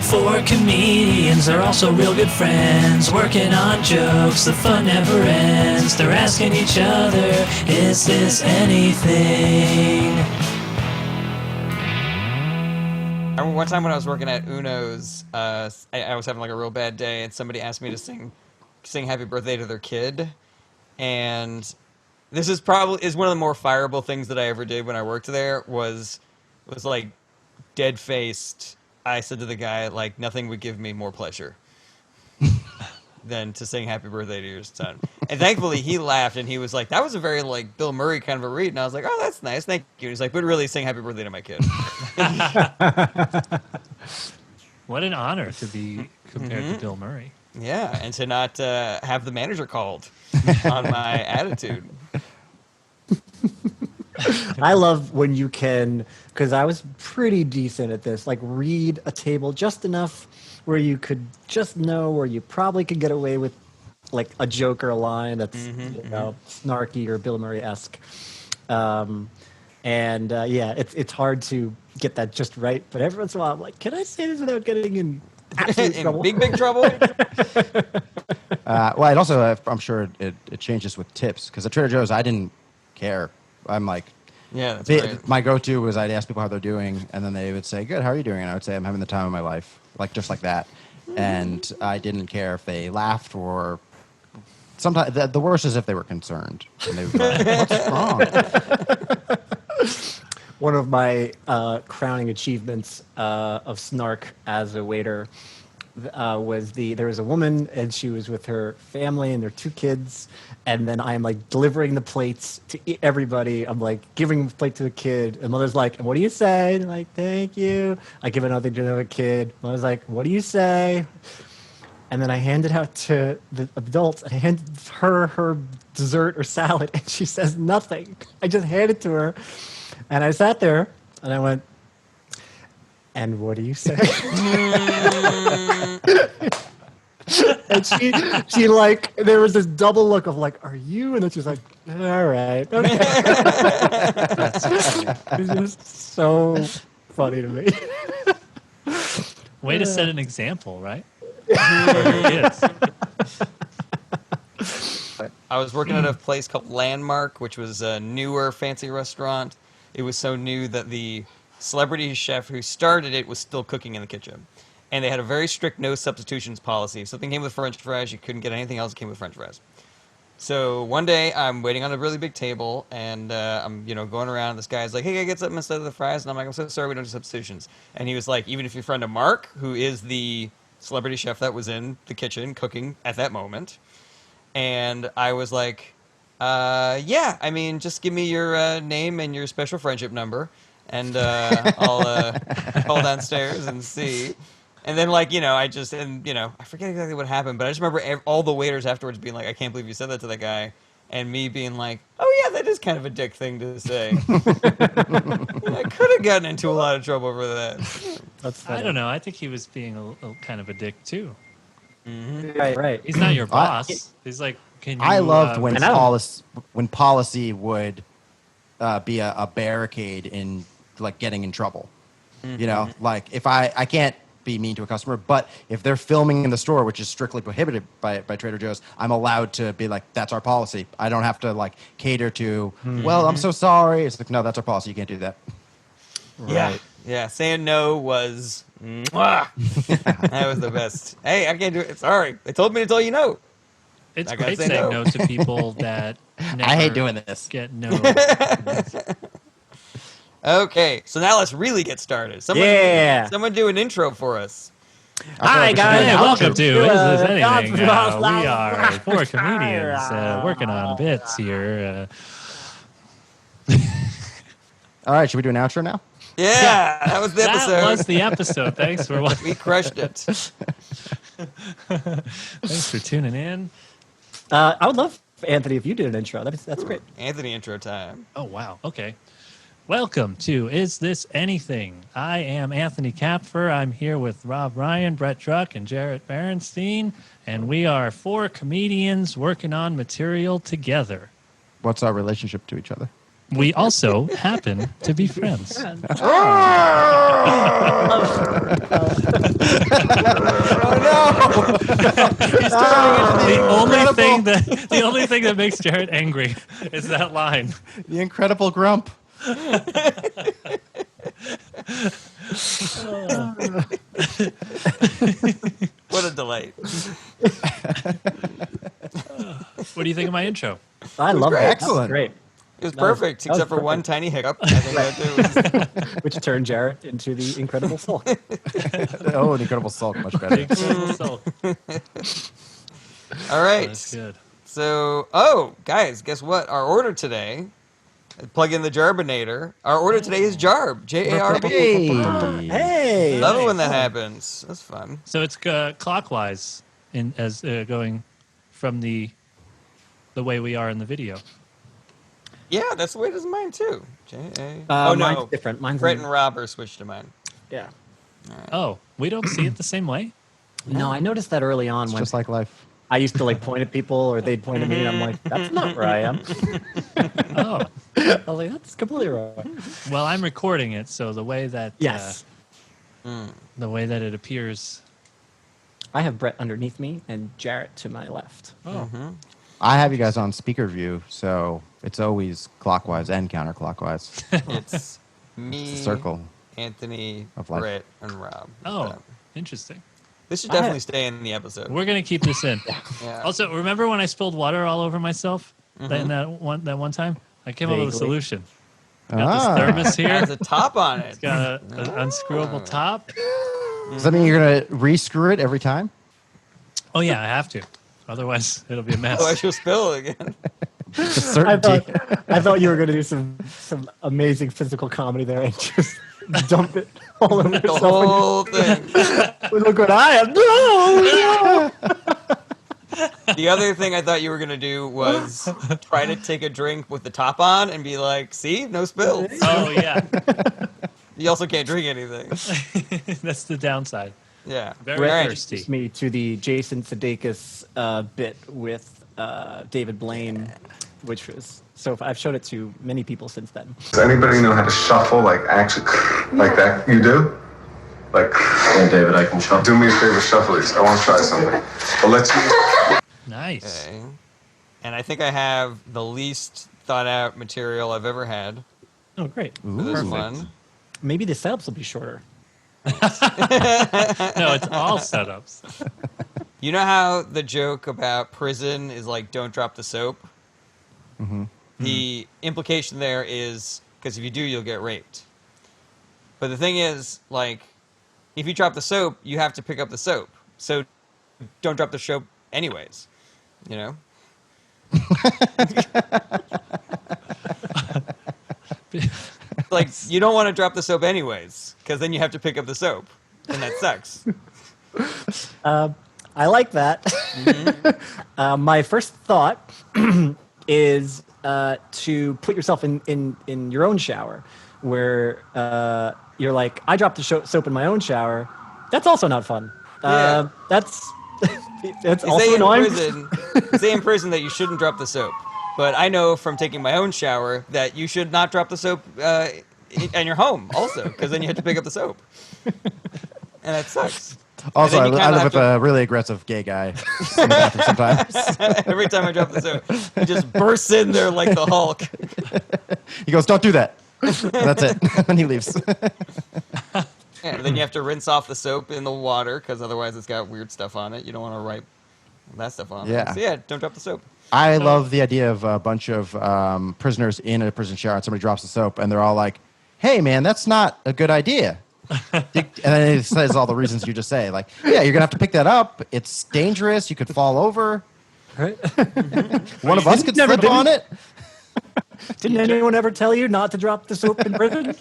Four comedians are also real good friends, working on jokes, the fun never ends. They're asking each other, is this anything? I remember one time when I was working at Uno's, I was having like a real bad day, and somebody asked me to sing "Happy Birthday" to their kid, and this is one of the more fireable things that I ever did when I worked there. Was like dead faced. I said to the guy, like, nothing would give me more pleasure than to sing "Happy Birthday" to your son. And thankfully, he laughed and he was like, "That was a very like Bill Murray kind of a read." And I was like, "Oh, that's nice, thank you." He's like, "But really, sing "Happy Birthday" to my kid." What an honor to be compared to Bill Murray. Yeah, and to not have the manager called on my attitude. I love when you can, because I was pretty decent at this, like read a table just enough where you could just know where you probably could get away with like a joke or a line that's snarky or Bill Murray-esque. It's hard to get that just right, but every once in a while I'm like, can I say this without getting in absolute trouble? Big trouble? Well, it also, I'm sure it changes with tips, because at Trader Joe's, I didn't care. I'm like, yeah, that's right. My go-to was I'd ask people how they're doing, and then they would say, "Good, how are you doing?" And I would say, "I'm having the time of my life," like just like that. And I didn't care if they laughed or sometimes the worst is if they were concerned and they would be like, "What's wrong?" One of my crowning achievements of snark as a waiter was there was a woman and she was with her family and their two kids, and then I'm like delivering the plates to everybody. I'm like giving the plate to the kid, and mother's like, "And what do you say?" And I'm like, "Thank you." I give another to another kid. Mother's like, "What do you say?" And then I hand it out to the adults. I hand her dessert or salad, and she says nothing. I just hand it to her, and I sat there and I went, "And what do you say?" And she like, there was this double look of like, "Are you?" And then she was like, "All right, okay." It was just so funny to me. Way to set an example, right? For your kids. I was working at a place called Landmark, which was a newer, fancy restaurant. It was so new that the celebrity chef who started it was still cooking in the kitchen. And they had a very strict no substitutions policy. If something came with French fries, you couldn't get anything else that came with French fries. So one day, I'm waiting on a really big table, and I'm going around. This guy's like, "Hey, can I get something instead of the fries?" And I'm like, "I'm so sorry, we don't do substitutions." And he was like, "Even if you're a friend of Mark, who is the celebrity chef that was in the kitchen cooking at that moment." And I was like, "Yeah, I mean, just give me your name and your special friendship number, and I'll call downstairs and see." And then, I forget exactly what happened, but I just remember all the waiters afterwards being like, "I can't believe you said that to that guy." And me being like, "Oh, yeah, that is kind of a dick thing to say." I could have gotten into a lot of trouble for that. I don't know. I think he was being a kind of a dick, too. Mm-hmm. Right. He's not your boss. He's like, "Can you..." I loved when policy would be a barricade in, like, getting in trouble. Mm-hmm. You know, like, if I can't be mean to a customer, but if they're filming in the store, which is strictly prohibited by Trader Joe's, I'm allowed to be like, "That's our policy." I don't have to like cater to, "Well, I'm so sorry." It's like, "No, that's our policy. You can't do that." Right. Yeah. Saying no was, that was the best. "Hey, I can't do it. Sorry. They told me to tell you no." It's great saying no to people that never I hate doing this. Get no. Okay, so now let's really get started. Someone do an intro for us. Hi, guys. Hey, welcome to Is This Anything? We are four comedians working on bits here. All right, should we do an outro now? Yeah, that was the episode. That was the episode. Thanks for watching. We crushed it. Thanks for tuning in. I would love, Anthony, if you did an intro. That's great. Anthony intro time. Oh, wow. Okay. Welcome to Is This Anything? I am Anthony Kapfer. I'm here with Rob Ryan, Brett Druck, and Jarret Berenstein, and we are four comedians working on material together. What's our relationship to each other? We also happen to be friends. The only thing that makes Jarret angry is that line. The Incredible Grump. What a delight. What do you think of my intro? I love great. it. Excellent. Great. It was That was- perfect, that was except for one perfect. tiny hiccup. I think that it was, Which turned Jarret into the Incredible Sulk. Oh, the Incredible Sulk, much better. Incredible Soul. all right. That's good. So, guys, guess what? Our order today, plug in the Jarbinator. Our order today is Jarb. Jarb. Hey. Hey! Love it when that happens. That's fun. So it's clockwise as going from the way we are in the video. Yeah, that's the way it is in mine, too. J-A. Mine's different. Mine's Brett and Rob are switched to mine. Yeah. Oh, we don't see it the same way? No, I noticed that early on It's when just like life. I used to like point at people or they'd point at me and I'm like, that's not where I am. Oh, I was like, that's completely wrong. well, I'm recording it, so the way that Yes. the way that it appears. I have Brett underneath me and Jarret to my left. Oh, I have you guys on speaker view, so it's always clockwise and counterclockwise. It's me, It's a circle. Anthony, Of life. Brett, and Rob. oh, interesting. This should I have- definitely stay in the episode. We're gonna keep this in. Yeah. Also, remember when I spilled water all over myself that one time? I came up with a Vaguely. solution. Got Ah. this thermos It here. has a top on it. Got an unscrewable top. Does that mean you're going to re-screw it every time? Oh yeah, I have to. Otherwise, it'll be a mess. Otherwise you'll spill again. The I certainty. thought you were going to do some amazing physical comedy there and just dump it all over The yourself. whole thing. Look what I am. No! The other thing I thought you were going to do was try to take a drink with the top on and be like, see, no spills. Oh yeah, You also can't drink anything. that's the downside. Yeah. Very All right. thirsty. Introduced me to the Jason Sudeikis bit with David Blaine, which was so. I've showed it to many people since then. Does anybody know how to shuffle, like actually, like that? You do? Like, yeah, David, I can shuffle. Do me a favor, shuffle these. I want to try something. Well, let's use. Nice. Okay. And I think I have the least thought out material I've ever had Oh great. for this Ooh. one. Maybe the setups will be shorter. No, it's all setups. You know how the joke about prison is like, don't drop the soap? The implication there is, because if you do, you'll get raped. But the thing is, like, if you drop the soap, you have to pick up the soap. So don't drop the soap anyways. You know? Like, you don't want to drop the soap anyways, because then you have to pick up the soap. And that sucks. I like that. My first thought is to put yourself in your own shower, where you're like, I dropped the soap in my own shower. That's also not fun. Yeah. That's They also say annoying. in prison that you shouldn't drop the soap. But I know from taking my own shower that you should not drop the soap in your home also, because then you have to pick up the soap. And that sucks. Also, And I then you live kinda have with to- a really aggressive gay guy in the bathroom sometimes. Every time I drop the soap, he just bursts in there like the Hulk. He goes, don't do that. And that's it. And he leaves. And then you have to rinse off the soap in the water, because otherwise it's got weird stuff on it. You don't want to wipe that stuff on Yeah. it. So yeah, don't drop the soap. I love the idea of a bunch of prisoners in a prison shower and somebody drops the soap and they're all like, hey, man, that's not a good idea. And then it says all the reasons you just say. Like, yeah, you're going to have to pick that up. It's dangerous. You could fall over. Right? One of us could Never slip did. on it. Didn't anyone ever tell you not to drop the soap in prison?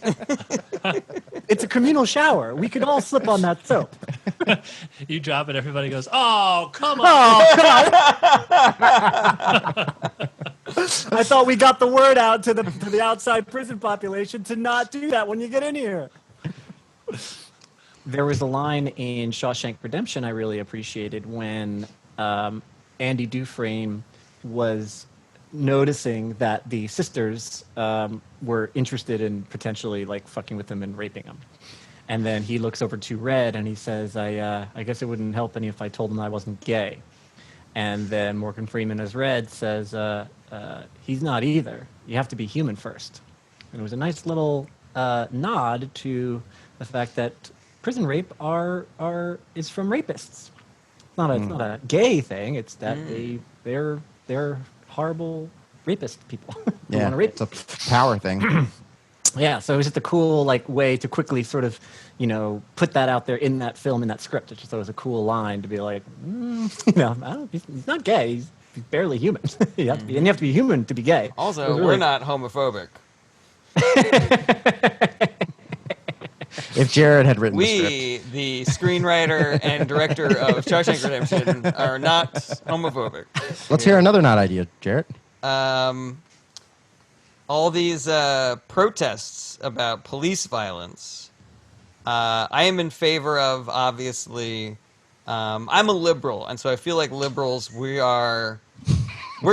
It's a communal shower. We could all slip on that soap. You drop it, everybody goes, "Oh, come on!" Oh, God. I thought we got the word out to the outside prison population to not do that when you get in here. There was a line in Shawshank Redemption I really appreciated when Andy Dufresne was noticing that the sisters were interested in potentially like fucking with him and raping him. And then he looks over to Red and he says, I guess it wouldn't help any if I told him I wasn't gay. And then Morgan Freeman as Red says, he's not either. You have to be human first. And it was a nice little nod to the fact that prison rape is from rapists. It's not a gay thing. It's that they're horrible rapist people. who wanna rape. It's a power thing. Yeah, so it was just a cool way to quickly sort of, put that out there in that film, in that script. I just thought it was a cool line to be like, he's not gay. He's barely human. You have to be human to be gay. Also, Really- we're not homophobic. If Jarret had written the We, the screenwriter and director of Shawshank Redemption, are not homophobic. script, let's hear another not idea, Jarret. All these protests about police violence, I am in favor of, obviously. I'm a liberal, and so I feel like liberals, we're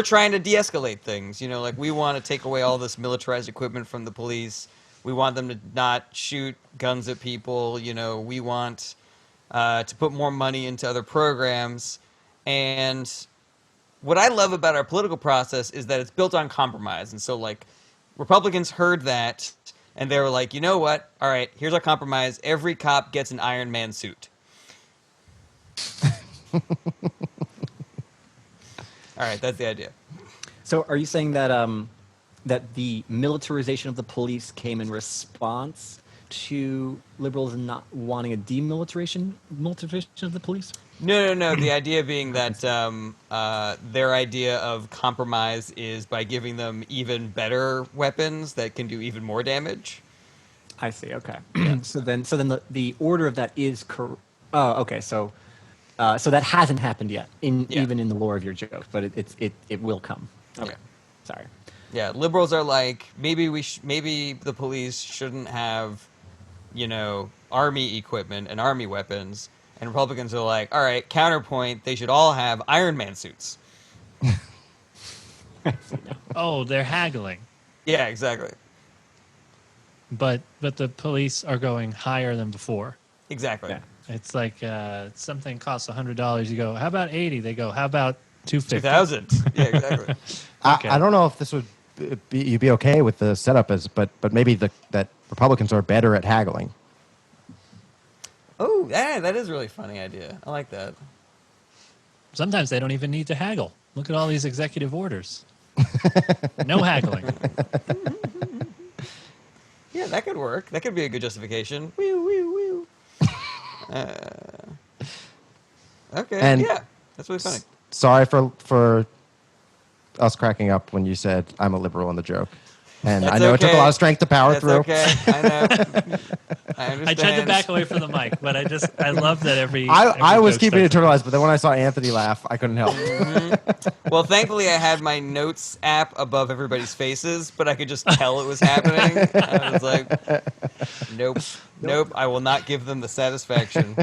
trying to de-escalate things. We want to take away all this militarized equipment from the police. We want them to not shoot guns at people. We want to put more money into other programs. And what I love about our political process is that it's built on compromise. And so, Republicans heard that, and they were like, you know what? All right, here's our compromise. Every cop gets an Iron Man suit. All right, that's the idea. So are you saying that that the militarization of the police came in response to liberals not wanting a demilitarization of the police? No. The idea being that their idea of compromise is by giving them even better weapons that can do even more damage. I see. Okay. So then the order of that is correct. Oh, okay. So that hasn't happened yet, even in the lore of your joke, but it will come. Okay. Yeah. Sorry. Yeah, liberals are like, maybe the police shouldn't have, army equipment and army weapons. And Republicans are like, all right, counterpoint, they should all have Iron Man suits. Oh, they're haggling. Yeah, exactly. But the police are going higher than before. Exactly. Yeah. It's like something costs $100. You go, how about 80? They go, how about 250? 2000. Yeah, exactly. Okay. I don't know if this would you'd be okay with the setup but maybe that Republicans are better at haggling. Oh, yeah, that is a really funny idea. I like that. Sometimes they don't even need to haggle. Look at all these executive orders. No haggling. Yeah, that could work. That could be a good justification. Woo, woo, woo. Okay, And yeah, that's really funny. Sorry for us cracking up when you said I'm a liberal in the joke. And That's I know it took a okay. lot of strength to power That's through. okay. I know. I understand. I tried to back away from the mic, but I love that every I was joke keeping it starts- internalized, but then when I saw Anthony laugh, I couldn't help. Well, thankfully, I had my notes app above everybody's faces, but I could just tell it was happening. I was like, nope, I will not give them the satisfaction.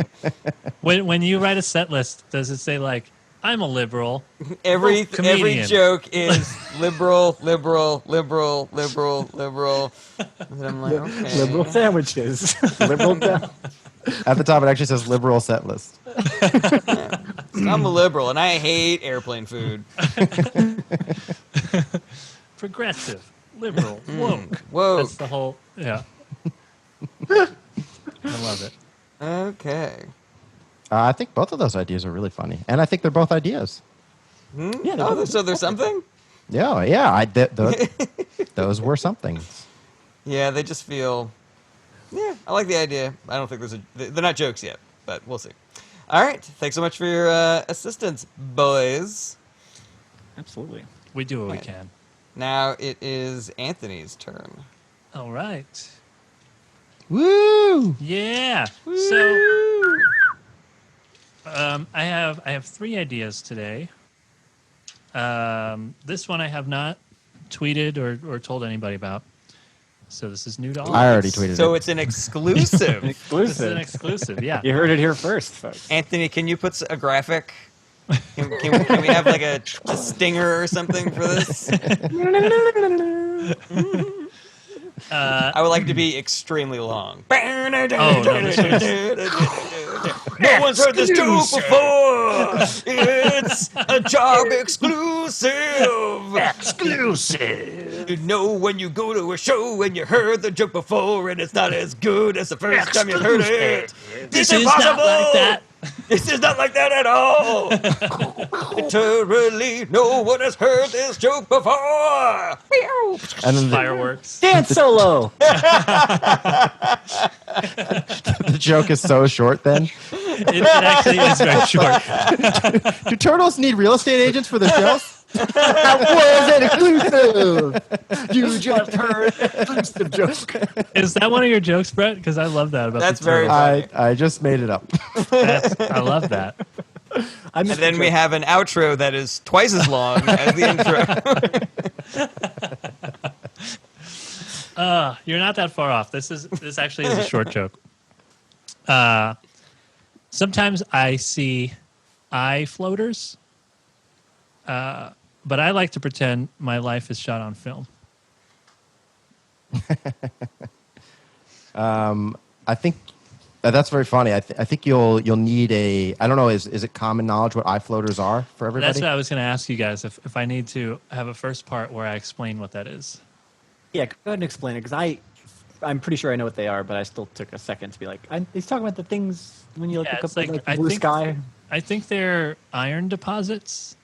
When you write a set list, does it say I'm a liberal? Every comedian. joke is liberal. And I'm like, okay. Liberal sandwiches. Liberal. At the top, it actually says liberal set list. I'm a liberal, and I hate airplane food. Progressive, liberal, woke. Woke. That's the whole, yeah. I love it. Okay. I think both of those ideas are really funny, and I think they're both ideas. Yeah. Oh, so there's something? Yeah. Those were something. Yeah, they just feel... Yeah, I like the idea. I don't think they're not jokes yet, but we'll see. All right. Thanks so much for your assistance, boys. Absolutely. We do what we Right. can. Now it is Anthony's turn. All right. Woo! Yeah. So I have 3 ideas today. This one I have not tweeted or told anybody about. So this is new to all. I of already us. tweeted So it. it's an exclusive. This is an exclusive. Yeah. You heard it here first, folks. Anthony, can you put a graphic? Can we have a stinger or something for this? I would like to be extremely long. Oh, no, this No one's heard this joke before. It's a job exclusive. Exclusive. You know when you go to a show and you heard the joke before and it's not as good as the first time you heard it. This It's is not impossible. like that. This is not like that at all. Literally, no one has heard this joke before. And then Fireworks. Dance solo. the joke is so short. Then It actually is very short. do turtles need real estate agents for their shows? That was an exclusive. You just heard an exclusive joke. Is that one of your jokes, Brett? Because I love that about That's the very turtles. I just made it up. I love that. And then we have an outro that is twice as long as the intro. You're not that far off. This actually is a short joke. Sometimes I see eye floaters, but I like to pretend my life is shot on film. I think that's very funny. I think you'll need a. I don't know. Is it common knowledge what eye floaters are for everybody? That's what I was going to ask you guys if I need to have a first part where I explain what that is. Yeah, go ahead and explain it, because I'm pretty sure I know what they are, but I still took a second to be like, he's talking about the things when you look Yeah, up it's like, like- the blue sky. I think they're iron deposits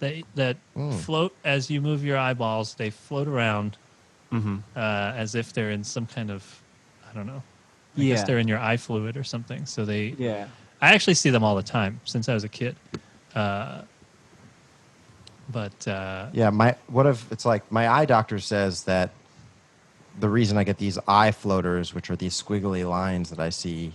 that float as you move your eyeballs. They float around as if they're in some kind of, I don't know. I guess they're in your eye fluid or something. So Yeah. I actually see them all the time since I was a kid. Yeah, it's like my eye doctor says that the reason I get these eye floaters, which are these squiggly lines that I see,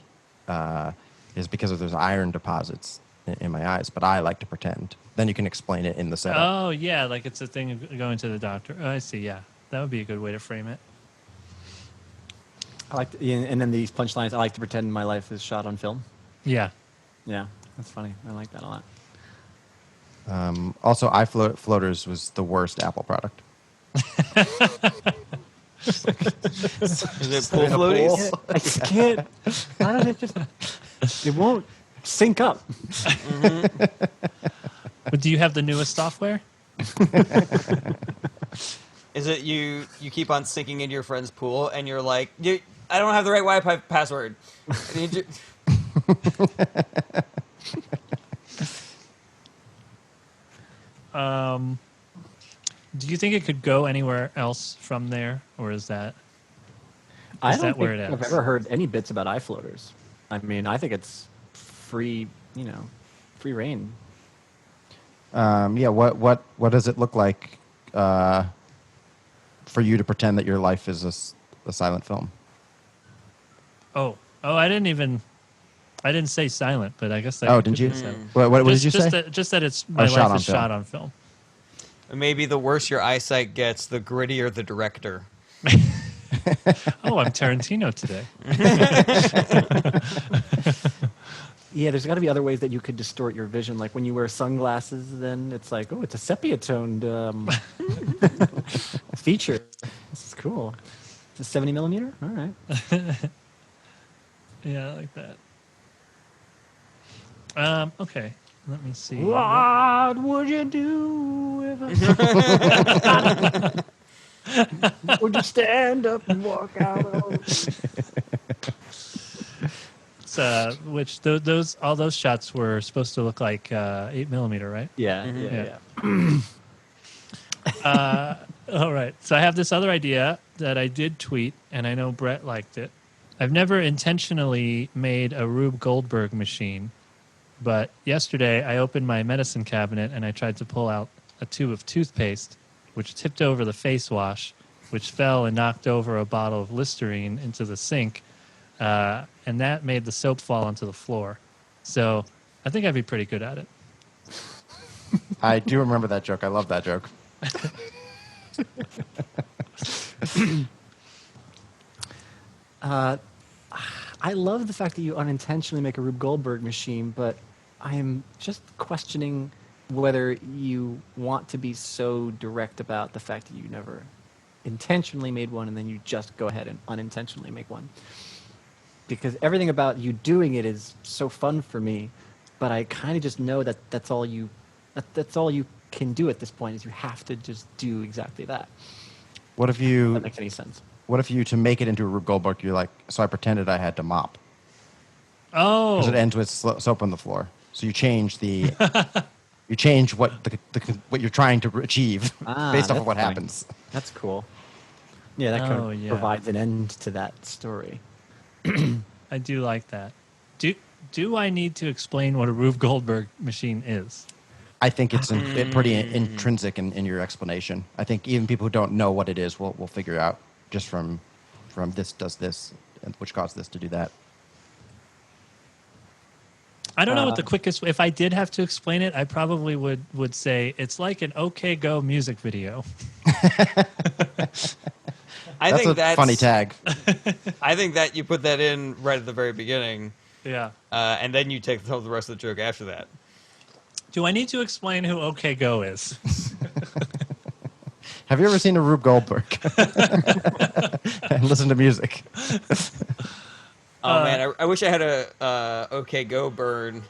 is because of those iron deposits in my eyes. But I like to pretend. Then you can explain it in the setup. Oh, yeah, like it's a thing of going to the doctor. Oh, I see, yeah. That would be a good way to frame it. I like to, and then these punchlines, I like to pretend my life is shot on film. Yeah. Yeah, that's funny. I like that a lot. Also, floaters was the worst Apple product. Is it pool floaties? I just can't. How does it just? It won't sync up. But do you have the newest software? Is it you keep on sinking into your friend's pool and you're like, I don't have the right Wi-Fi password. I need you- Do you think it could go anywhere else from there, or is that? I Is don't that where think it I've ends? ever heard any bits about eye floaters. I mean, I think it's free, free reign. Yeah. What does it look like for you to pretend that your life is a silent film? Oh, I didn't say silent, but I guess that. Oh, could didn't you? be silent. What did you say? Just that it's my shot life on is film. shot on film. Maybe the worse your eyesight gets, the grittier the director. Oh, I'm Tarantino today. Yeah, there's got to be other ways that you could distort your vision. Like when you wear sunglasses, then it's like, oh, it's a sepia-toned feature. This is cool. It's a 70 millimeter? All right. Yeah, I like that. Okay, let me see. What would you do if would you stand up and walk out on? All those shots were supposed to look like 8mm, right? Yeah. All right. So I have this other idea that I did tweet, and I know Brett liked it. I've never intentionally made a Rube Goldberg machine, but yesterday I opened my medicine cabinet and I tried to pull out a tube of toothpaste, which tipped over the face wash, which fell and knocked over a bottle of Listerine into the sink, and that made the soap fall onto the floor. So I think I'd be pretty good at it. I do remember that joke. I love that joke. I love the fact that you unintentionally make a Rube Goldberg machine, but I am just questioning whether you want to be so direct about the fact that you never intentionally made one and then you just go ahead and unintentionally make one. Because everything about you doing it is so fun for me, but I kind of just know that that's all you can do at this point is you have to just do exactly that. What if If you that makes any sense. What if you, to make it into a Rube Goldberg, you're like, so I pretended I had to mop Oh, because it ends with soap on the floor. So you change the you change what what you're trying to achieve based off of That's what funny. happens. That's cool. Yeah, that kind Oh, of yeah. provides an end to that story. I do like that. Do I need to explain what a Rube Goldberg machine is? I think it's pretty intrinsic in your explanation. I think even people who don't know what it is will figure out just from this does this, and which caused this to do that. I don't know what the quickest. If I did have to explain it, I probably would say it's like an OK Go music video. I That's think a that's funny tag. I think that you put that in right at the very beginning, Yeah. and then you take the rest of the joke after that. Do I need to explain who OK Go is? Have you ever seen a Rube Goldberg and listen to music? Oh man, I wish I had a OK Go burn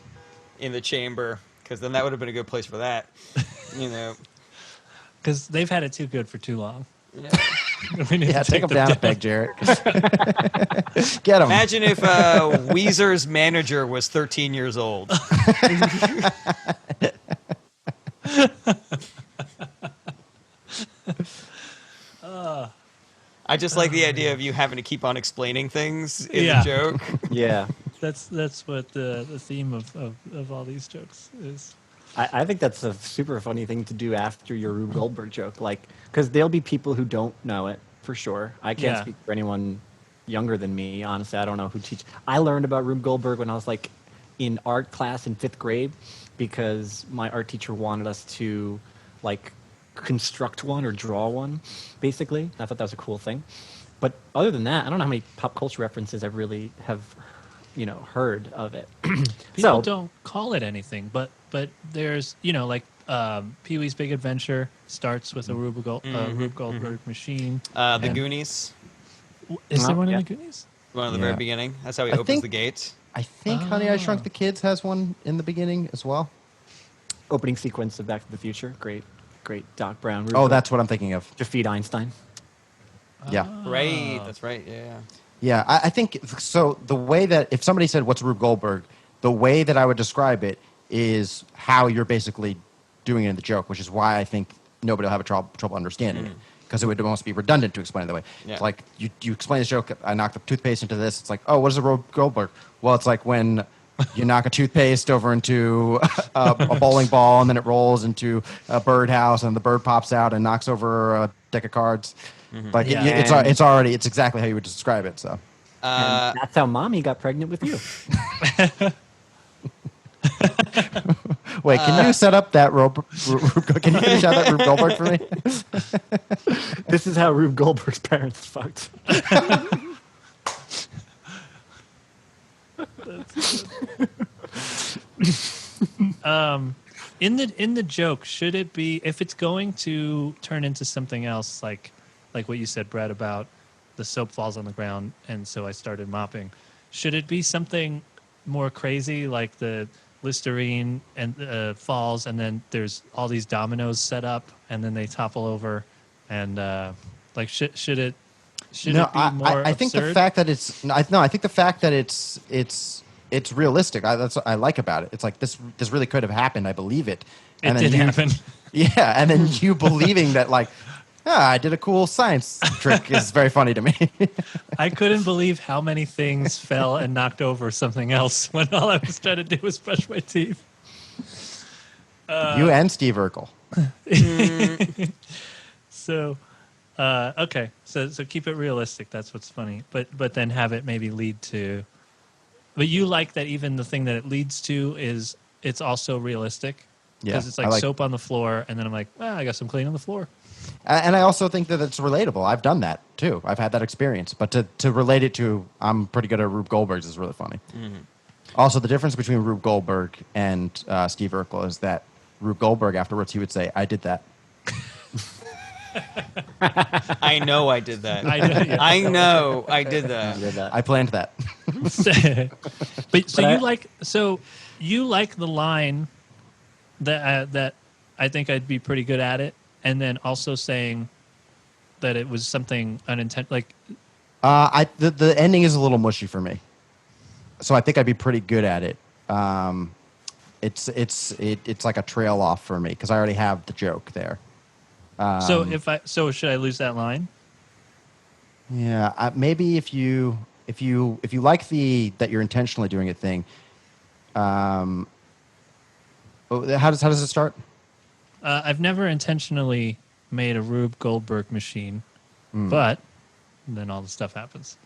in the chamber, because then that would have been a good place for that. You know. Because they've had it too good for too long. Yeah. We need Yeah, to take them down a peg, Jarret. Get them. Imagine if Weezer's manager was 13 years old. I just like the idea of you having to keep on explaining things in Yeah. the joke. Yeah. That's what the theme of all these jokes is. I think that's a super funny thing to do after your Rube Goldberg joke, like, because there'll be people who don't know it for sure. I can't Yeah. speak for anyone younger than me. Honestly, I don't know who teach. I learned about Rube Goldberg when I was like in art class in 5th grade because my art teacher wanted us to like construct one or draw one, basically. I thought that was a cool thing. But other than that, I don't know how many pop culture references I really have, heard of it. People don't call it anything, but there's like Pee-wee's Big Adventure starts with a Rube Goldberg machine. The And- Goonies, Is there one Yeah. in the Goonies? one of the Yeah. very beginning. That's how he I opens think- the gate. I think Honey, I Shrunk the Kids has one in the beginning as well. Opening sequence of Back to the Future, great Doc Brown. Rube Oh, that's what I'm thinking of. Defeat Einstein. Yeah. Right, that's right, yeah. Yeah, I think so. The way that if somebody said, "What's Rube Goldberg?" the way that I would describe it is how you're basically doing it in the joke, which is why I think nobody will have trouble understanding it, because it would almost be redundant to explain it that way. Yeah. It's like you explain the joke. I knock the toothpaste into this. It's like, oh, what is a Rube Goldberg? Well, it's like when you knock a toothpaste over into a bowling ball, and then it rolls into a birdhouse, and the bird pops out and knocks over a deck of cards. Like Yeah. it's exactly how you would describe it. So. And that's how Mommy got pregnant with you. Wait, can you set up that can you finish out that Rube Goldberg for me? This is how Rube Goldberg's parents fucked. In the joke, should it be, if it's going to turn into something else, like what you said, Brett, about the soap falls on the ground and so I started mopping, should it be something more crazy, like the Listerine and falls and then there's all these dominoes set up and then they topple over, and should it be more I think the absurd? fact that I think the fact that it's realistic. That's what I like about it. It's like this really could have happened. I believe it. It did happen. Yeah, and then you believing that, like, I did a cool science trick is very funny to me. I couldn't believe how many things fell and knocked over something else when all I was trying to do was brush my teeth. You and Steve Urkel. So, okay, so keep it realistic. That's what's funny. But then have it maybe lead to. But you like that even the thing that it leads to is it's also realistic. Yeah, Because it's I like like- soap on the floor, and then I'm like, I got some clean on the floor. And I also think that it's relatable. I've done that too. I've had that experience. But to relate it to, I'm pretty good at Rube Goldberg's is really funny. Also, the difference between Rube Goldberg and Steve Urkel is that Rube Goldberg afterwards he would say, "I did that." I know I did that. Yeah. I know I did that. Did that. I planned that. But so But you like the line that I think I'd be pretty good at it, and then also saying that it was something unintentional. Like, The ending is a little mushy for me, so I think I'd be pretty good at it. It's like a trail off for me because I already have the joke there. so should I lose that line? Yeah, maybe if you like that you're intentionally doing a thing. How does it start? I've never intentionally made a Rube Goldberg machine, but then all the stuff happens.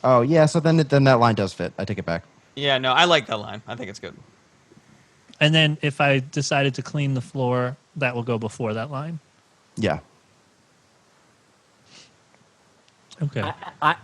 Oh yeah, so then that line does fit. I take it back. Yeah, no, I like that line. I think it's good. And then if I decided to clean the floor, that will go before that line. Yeah. Okay.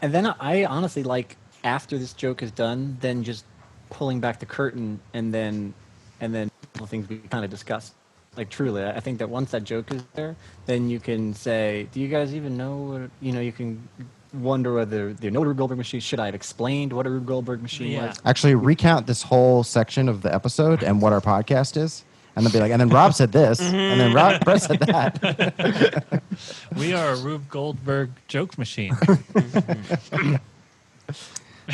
And then I honestly like after this joke is done, then just pulling back the curtain and then the things we kind of discussed. Like truly, I think that once that joke is there, then you can say, "Do you guys even know what?" You can wonder whether they know what a Rube Goldberg machine. Should I have explained what a Rube Goldberg machine Yeah. was? Actually, recount this whole section of the episode and what our podcast is, and then be like, and then Rob said this, and then Brett said that. We are a Rube Goldberg joke machine.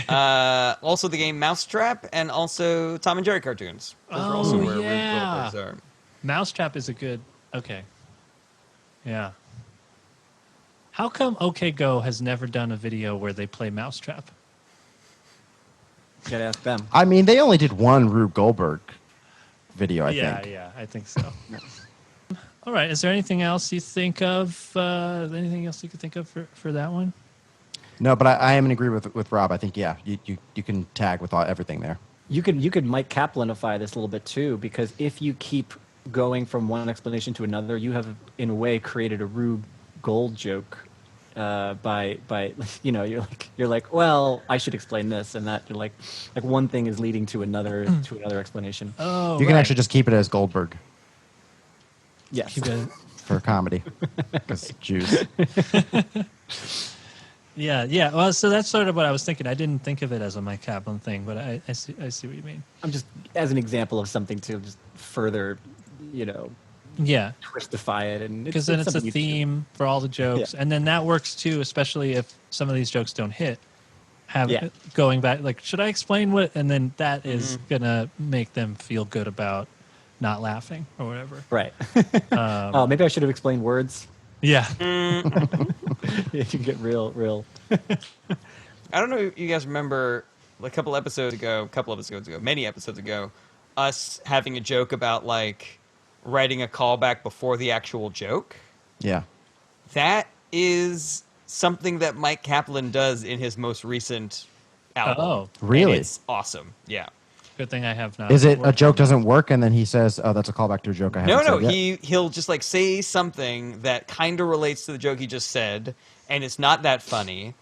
Also, the game Mousetrap, and also Tom and Jerry cartoons. Those are also where Rube yeah. Goldbergs are. Mousetrap is a good. Okay. Yeah. How come OK Go has never done a video where they play Mousetrap? You gotta ask them. I mean, they only did one Rube Goldberg video, I think. Yeah, I think so. All right. Is there anything else you think of? Anything else you could think of for that one? No, but I am in agreement with Rob. I think you can tag with everything there. You could Mike Kaplanify this a little bit too, because if you keep going from one explanation to another, you have in a way created a Rube Gold joke by you're like, well, I should explain this and that. You're like one thing is leading to another explanation. Oh, You can actually just keep it as Goldberg Yes. Keep it- for comedy, because Jews. Yeah. Well, so that's sort of what I was thinking. I didn't think of it as a Mike Kaplan thing, but I see what you mean. I'm just as an example of something to just further, Yeah. twistify it, and Because then it's a something you can do. theme for all the jokes, Yeah. and then that works too, especially if some of these jokes don't hit. Yeah. Going back, like, should I explain what? And then that is gonna make them feel good about not laughing or whatever. Right. Oh, maybe I should have explained words. Yeah. If you get real. I don't know if you guys remember many episodes ago, us having a joke about like writing a callback before the actual joke. Yeah. That is something that Mike Kaplan does in his most recent album. Oh, Really? And it's awesome. Yeah. good thing I have not. Is it a worked joke on doesn't work, and then he says, "Oh, that's a callback to a joke I haven't No, said yet"? he'll just like say something that kind of relates to the joke he just said, and it's not that funny.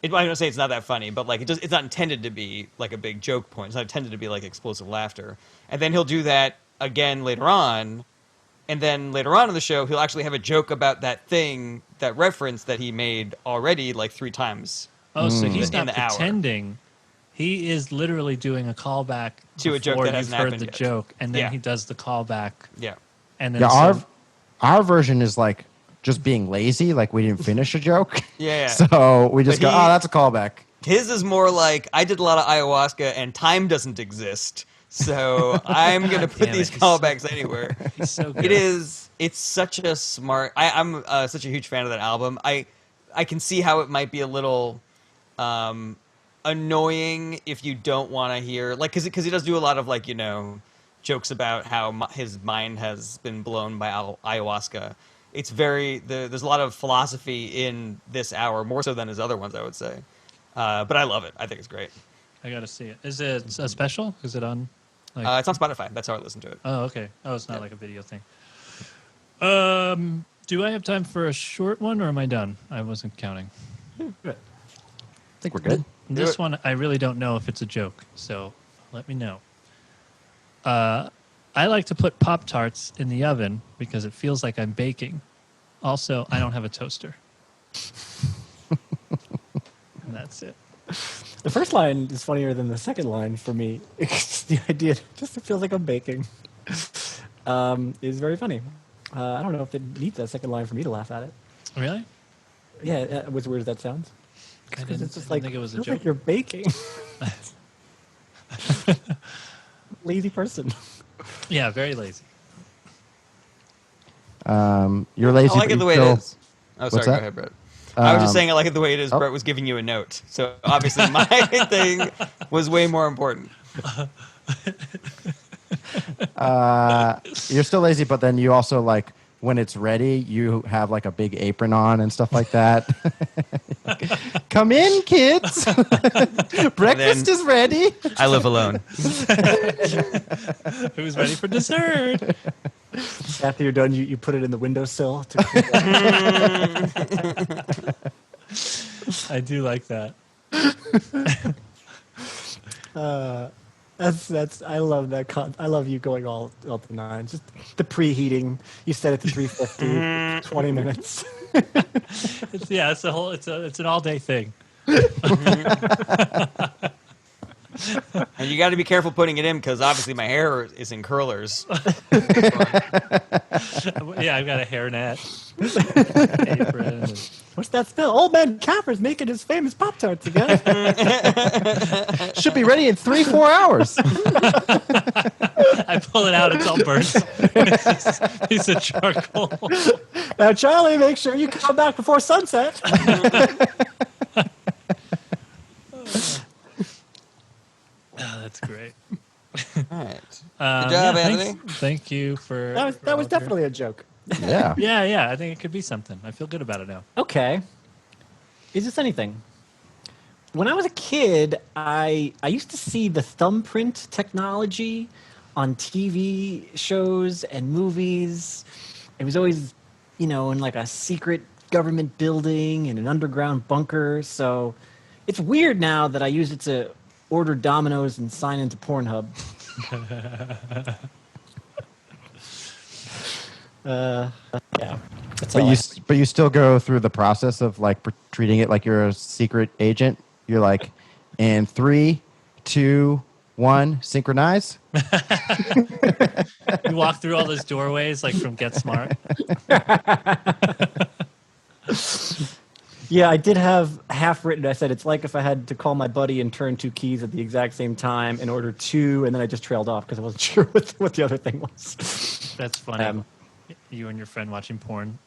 I don't say it's not that funny, but like it's not intended to be like a big joke point. It's not intended to be like explosive laughter. And then he'll do that again later on, and then later on in the show, he'll actually have a joke about that thing, that reference that he made already like 3 times. Oh, so he's In not the hour. pretending. He is literally doing a callback To a joke before that you've hasn't heard happened the yet. joke, and then Yeah. he does the callback, Yeah. and then Yeah, so- our version is like just being lazy, like we didn't finish a joke. Yeah. So we just But go, "Oh, that's a callback." His is more like, I did a lot of ayahuasca and time doesn't exist, so I'm going to put damn these it, he's callbacks anywhere. he's so good. It's such a smart, I'm such a huge fan of that album. I can see how it might be a little annoying if you don't want to hear, like, because he does do a lot of, like, jokes about how his mind has been blown by ayahuasca. It's there's a lot of philosophy in this hour, more so than his other ones, I would say. But I love it. I think it's great. I gotta see it. Is it a special? Is it on? Like, It's on Spotify. That's how I listen to it. oh, okay. Oh, it's not Yeah. like a video thing. Do I have time for a short one, or am I done? I wasn't counting. I think we're good. This it. one, I really don't know if it's a joke, so let me know. I like to put Pop-Tarts in the oven because it feels like I'm baking. Also, I don't have a toaster. The first line is funnier than the second line for me. It's the idea, just it feels like I'm baking, is very funny. I don't know if it needs that second line for me to laugh at it. Really? Yeah, as weird as that sounds. I Because didn't, it's just I like, didn't think it was a feels joke. like you're baking. Lazy person. Yeah, very lazy. You're lazy. I like but it you the way still- it is. Oh, sorry. What's Go that? ahead, Brett. I was just Um, saying I like it the way it is. oh. Brett was giving you a note, so obviously my thing was way more important. You're still lazy, but then you also like when it's ready, you have like a big apron on and stuff like that. Come in, kids. Breakfast is ready. I live alone. Who's ready for dessert? After you're done, you put it in the windowsill. I do like that. That's I love that. I love you going all to nine. Just the preheating. You set it to 350, 20 minutes. It's a whole. It's an all day thing. And you got to be careful putting it in because obviously my hair is in curlers. Yeah, I've got a hairnet. Apron. What's that smell? Old man Kapfer's making his famous Pop Tarts again. Should be ready in 3-4 hours. I pull it out. It's all burnt. It's just a piece of charcoal. Now, Charlie, make sure you come back before sunset. Oh, that's great. All right. Good job, Anthony. Thank you for. That was for all definitely a joke. Yeah. Yeah. I think it could be something. I feel good about it now. Okay. Is this anything? When I was a kid, I used to see the thumbprint technology on TV shows and movies. It was always, in like a secret government building in an underground bunker. So it's weird now that I use it to order Domino's and sign into Pornhub. Yeah. That's all But you still go through the process of like treating it like you're a secret agent. You're like, in 3, 2, 1, synchronize. You walk through all those doorways like from Get Smart. Yeah, I did have half written. I said it's like if I had to call my buddy and turn 2 keys at the exact same time in order to, and then I just trailed off because I wasn't sure what the other thing was. That's funny. Um, You and your friend watching porn.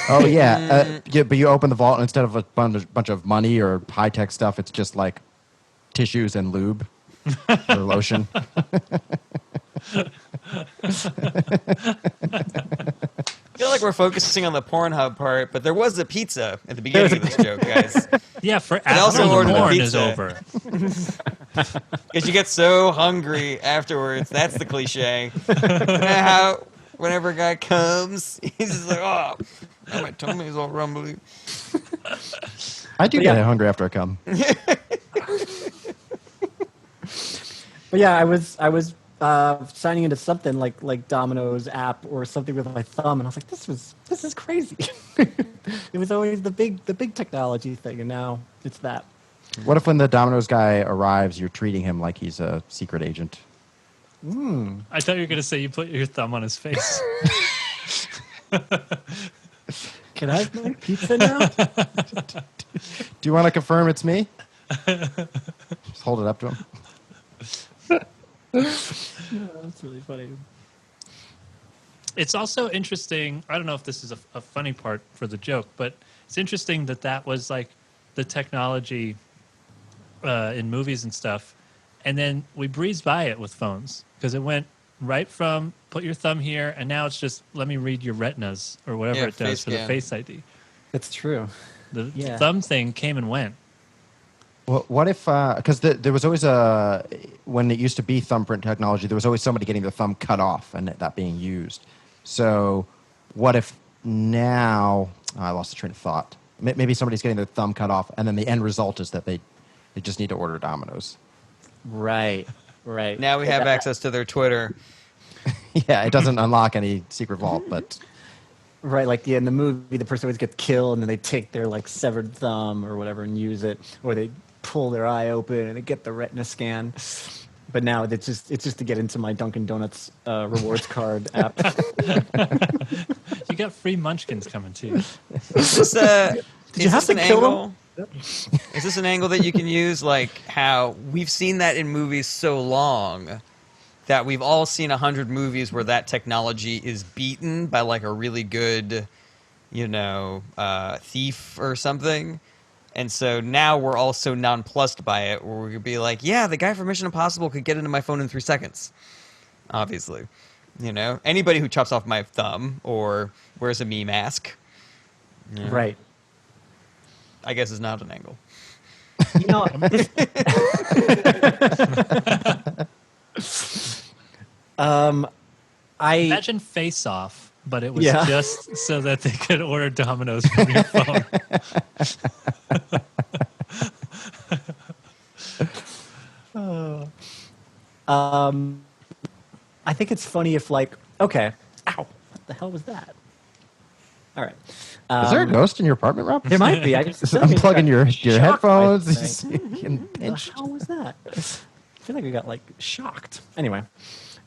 Oh yeah. But you open the vault and instead of a bunch of money or high tech stuff, it's just like tissues and lube or lotion. I feel like we're focusing on the Pornhub part, but there was a pizza at the beginning of this joke, guys. Yeah, for also after the ordered a porn is pizza. over. Because you get so hungry afterwards. That's the cliche. How whenever a guy comes, he's just like, oh, now my tummy's all rumbly. I do Yeah. get hungry after I come. But yeah, I was signing into something like Domino's app or something with my thumb, and I was like, this is crazy. It was always the big technology thing, and now it's that. What if when the Domino's guy arrives, you're treating him like he's a secret agent? I thought you were going to say you put your thumb on his face. Can I have my pizza now? Do you want to confirm it's me? Just hold it up to him. That's really funny. It's also interesting. I don't know if this is a funny part for the joke, but it's interesting that was like the technology in movies and stuff. And then we breezed by it with phones because it went right from put your thumb here, and now it's just let me read your retinas or whatever Yeah, it does face for the scan. Face ID. That's true. The Yeah. thumb thing came and went. Well, what if, because there was always when it used to be thumbprint technology, there was always somebody getting their thumb cut off and that being used. So what if now, I lost the train of thought. Maybe somebody's getting their thumb cut off and then the end result is that they just need to order Domino's. Right. Now we have access to their Twitter. Yeah, it doesn't unlock any secret vault, but Right, like in the movie, the person always gets killed, and then they take their like severed thumb or whatever and use it, or they pull their eye open and get the retina scan. But now it's just to get into my Dunkin' Donuts rewards card app. You got free munchkins coming too. Is this, you have to kill angle? Is this an angle that you can use? Like how we've seen that in movies so long that we've all seen 100 movies where that technology is beaten by like a really good, thief or something. And so now we're all so nonplussed by it, where we could be like, yeah, the guy from Mission Impossible could get into my phone in 3 seconds. Obviously. Anybody who chops off my thumb or wears a me mask. Right. I guess is not an angle. I Imagine Face Off, but it was just so that they could order Domino's from your phone. I think it's funny if okay, ow, what the hell was that? All right. Is there a ghost in your apartment, Rob? There might be. I just Unplugging your headphones. What the hell was that? I feel like I got shocked. Anyway.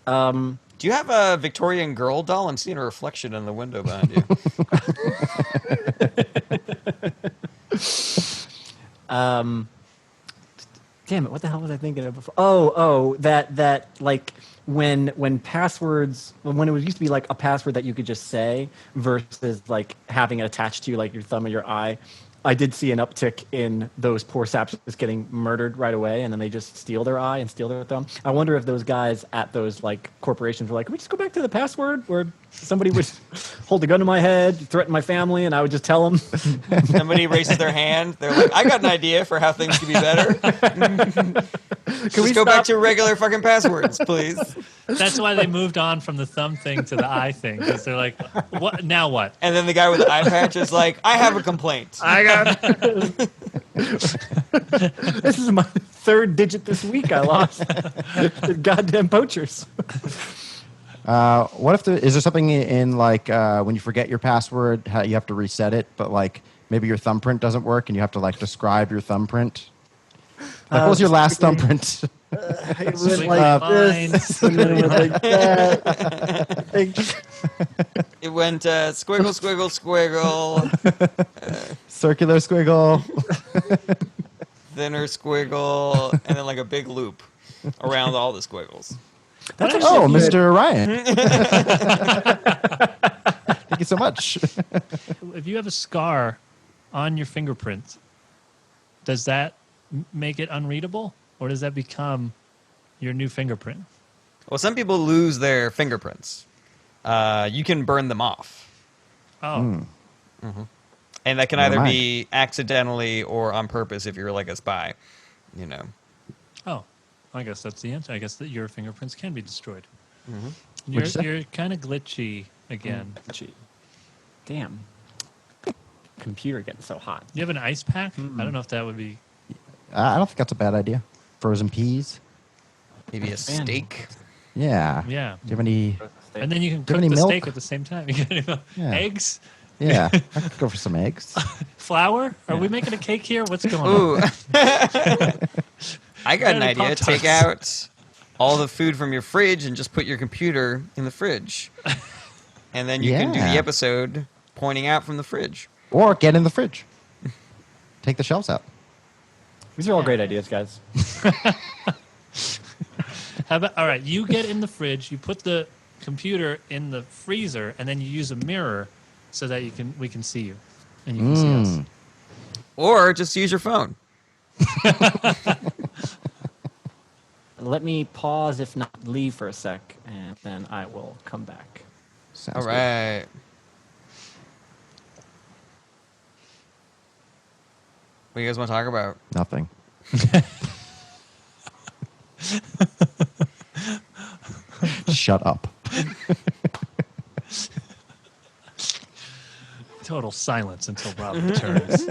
Do you have a Victorian girl doll? I'm seeing a reflection in the window behind you. Damn it! What the hell was I thinking of before? Oh, that when passwords, when it used to be a password that you could just say versus having it attached to your thumb or your eye. I did see an uptick in those poor saps just getting murdered right away, and then they just steal their eye and steal their thumb. I wonder if those guys at those corporations were like, "Can we just go back to the password?" Where somebody would hold a gun to my head, threaten my family, and I would just tell them. Somebody raises their hand. They're like, "I got an idea for how things could be better." Can we go back to regular fucking passwords, please? That's why they moved on from the thumb thing to the eye thing, because they're like, "What now? What?" And then the guy with the eye patch is like, "I have a complaint. This is my 3rd digit this week. I lost the goddamn poachers." What if is there something in when you forget your password, how you have to reset it, but maybe your thumbprint doesn't work and you have to describe your thumbprint? What was your last thumbprint? It went like this, and then it went like that. It went squiggle, squiggle, squiggle. Circular squiggle. Thinner squiggle, and then a big loop around all the squiggles. That's Mr. Ryan. Thank you so much. If you have a scar on your fingerprint, does that make it unreadable, or does that become your new fingerprint? Well, some people lose their fingerprints. You can burn them off. Oh. Mm-hmm. And that can either be accidentally or on purpose if you're a spy, Oh, I guess that's the answer. I guess that your fingerprints can be destroyed. Mm-hmm. You're kind of glitchy again. Damn. Computer getting so hot. You have an ice pack? I don't know if that would be... I don't think that's a bad idea. Frozen peas. Maybe a steak. Yeah. Yeah. Do you have any... And then you can Do you cook have the any steak milk? at the same time. You get eggs? Yeah. I could go for some eggs. Flour? Are we making a cake here? What's going on? Ooh. I got an Any idea. Pop-Tarts? Take out all the food from your fridge and just put your computer in the fridge. And then you can do the Yeah. episode pointing out from the fridge. Or get in the fridge. Take the shelves out. These are all great ideas, guys. How about, all right, you get in the fridge, you put the computer in the freezer, and then you use a mirror so that we can see you. And you can see us. Or just use your phone. Let me pause, if not leave for a sec, and then I will come back. Sounds All right. What do you guys want to talk about? good. Nothing. Shut up. Total silence until Rob returns.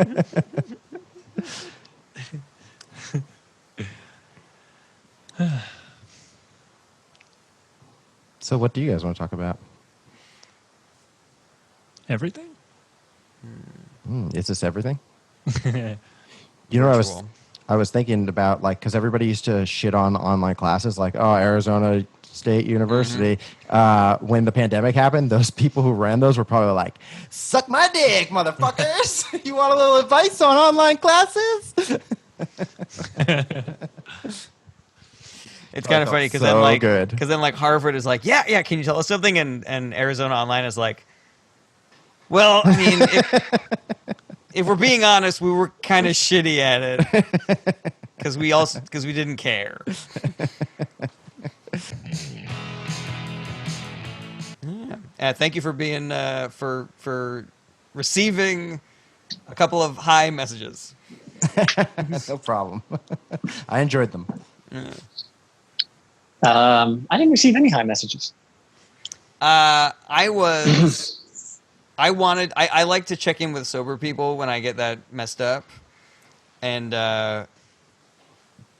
So what do you guys want to talk about? Everything? Is this everything? You know, Virtual. I was thinking about like because everybody used to shit on online classes, like Arizona State University. When the pandemic happened, those people who ran those were probably like, "Suck my dick, motherfuckers! You want a little advice on online classes?" It's kind of funny because then like Harvard is like, yeah, can you tell us something? And Arizona Online is like, well, I mean, if we're being honest, we were kind of shitty at it because we didn't care. Yeah. Thank you for being for receiving a couple of high messages. No problem. I enjoyed them. I didn't receive any high messages. I like to check in with sober people when I get that messed up. And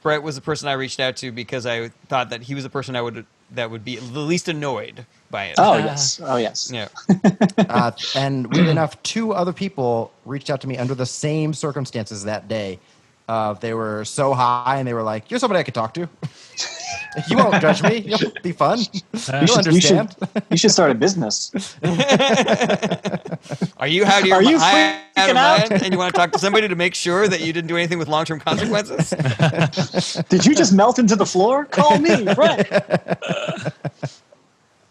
Brett was the person I reached out to because I thought that he was the person that would be the least annoyed by it. Oh, yes. Oh, yes. Yeah. And weird enough, 2 other people reached out to me under the same circumstances that day. They were so high, and they were like, "You're somebody I could talk to. You won't judge me. You'll be fun. You'll understand." You should start a business. Are you high out of mind and you want to talk to somebody to make sure that you didn't do anything with long-term consequences? Did you just melt into the floor? Call me, Brett.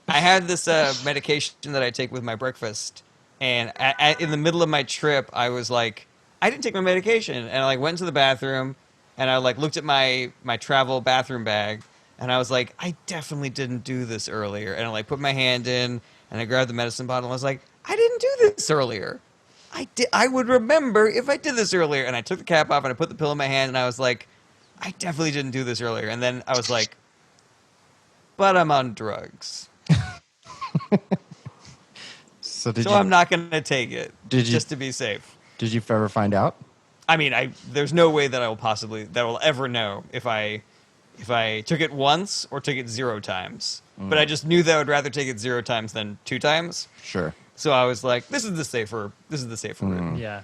I had this medication that I take with my breakfast, and in the middle of my trip, I was like, I didn't take my medication, and I like went to the bathroom, and I like looked at my travel bathroom bag, and I was like, I definitely didn't do this earlier, and I like put my hand in, and I grabbed the medicine bottle, and I was like, I didn't do this earlier. I would remember if I did this earlier, and I took the cap off, and I put the pill in my hand, and I was like, I definitely didn't do this earlier, and then I was like, but I'm on drugs. So I'm not going to take it just to be safe. Did you ever find out? I mean, there's no way that I will ever know if I took it once or took it 0 times. But I just knew that I would rather take it 0 times than 2 times. Sure. So I was like, this is the safer route. Yeah.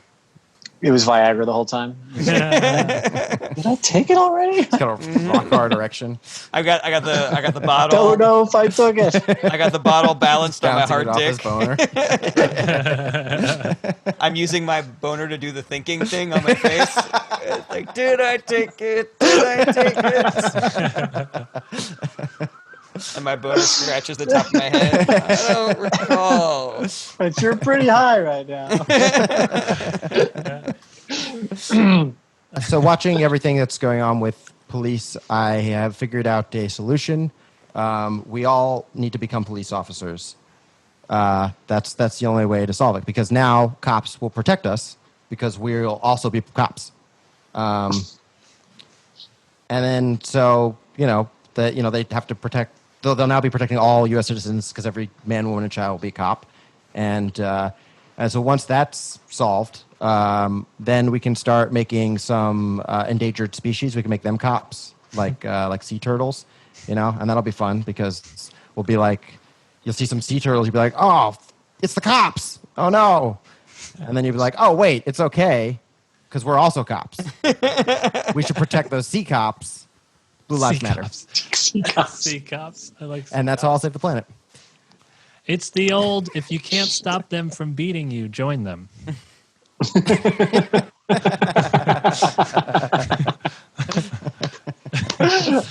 It was Viagra the whole time. Did I take it already? It's got a rock hard erection. I got the bottle. Don't know if I took it. I got the bottle balanced on my hard dick. Boner. I'm using my boner to do the thinking thing on my face. It's like, did I take it? Did I take it? And my boner scratches the top of my head. I don't recall. But you're pretty high right now. So watching everything that's going on with police, I have figured out a solution. We all need to become police officers. That's the only way to solve it, because now cops will protect us because we'll also be cops. And then so they have to protect. They'll now be protecting all U.S. citizens because every man, woman, and child will be a cop. And so once that's solved, then we can start making some endangered species. We can make them cops, like sea turtles, and that'll be fun because we'll be like, you'll see some sea turtles, you'll be like, oh, it's the cops. Oh, no. And then you'll be like, oh, wait, it's okay because we're also cops. We should protect those sea cops. Blue Lives Matter. Sea cops. I like. And that's how I'll save the planet. It's the old: if you can't stop them from beating you, join them.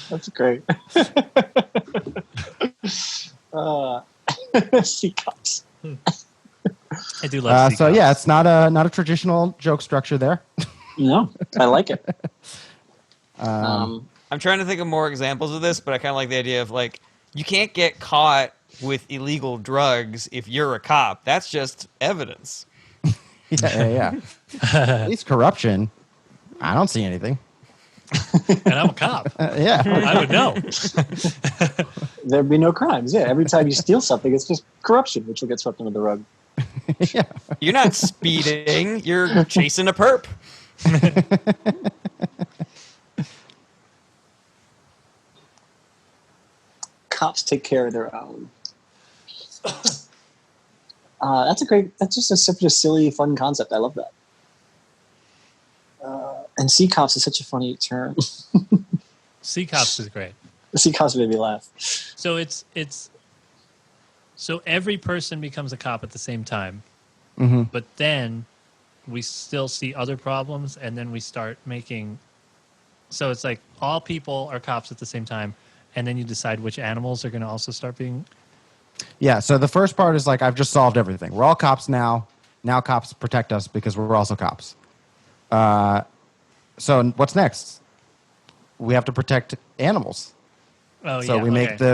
That's great. Sea cops. I do love. So yeah, it's not a traditional joke structure there. No, I like it. I'm trying to think of more examples of this, but I kind of like the idea of like, you can't get caught with illegal drugs if you're a cop. That's just evidence. Yeah. At least corruption, I don't see anything. And I'm a cop. Yeah. I would know. There'd be no crimes. Yeah, every time you steal something, it's just corruption, which will get swept under the rug. Yeah. You're not speeding. You're chasing a perp. Cops take care of their own. That's just such a silly, fun concept. I love that. And sea cops is such a funny term. Sea cops is great. Sea cops made me laugh. So so every person becomes a cop at the same time, but then we still see other problems, and then we start making. So it's like all people are cops at the same time, and then you decide which animals are going to also start being. Yeah, so the first part is like, I've just solved everything. We're all cops now. Now cops protect us because we're also cops. So what's next? We have to protect animals. Oh, So yeah,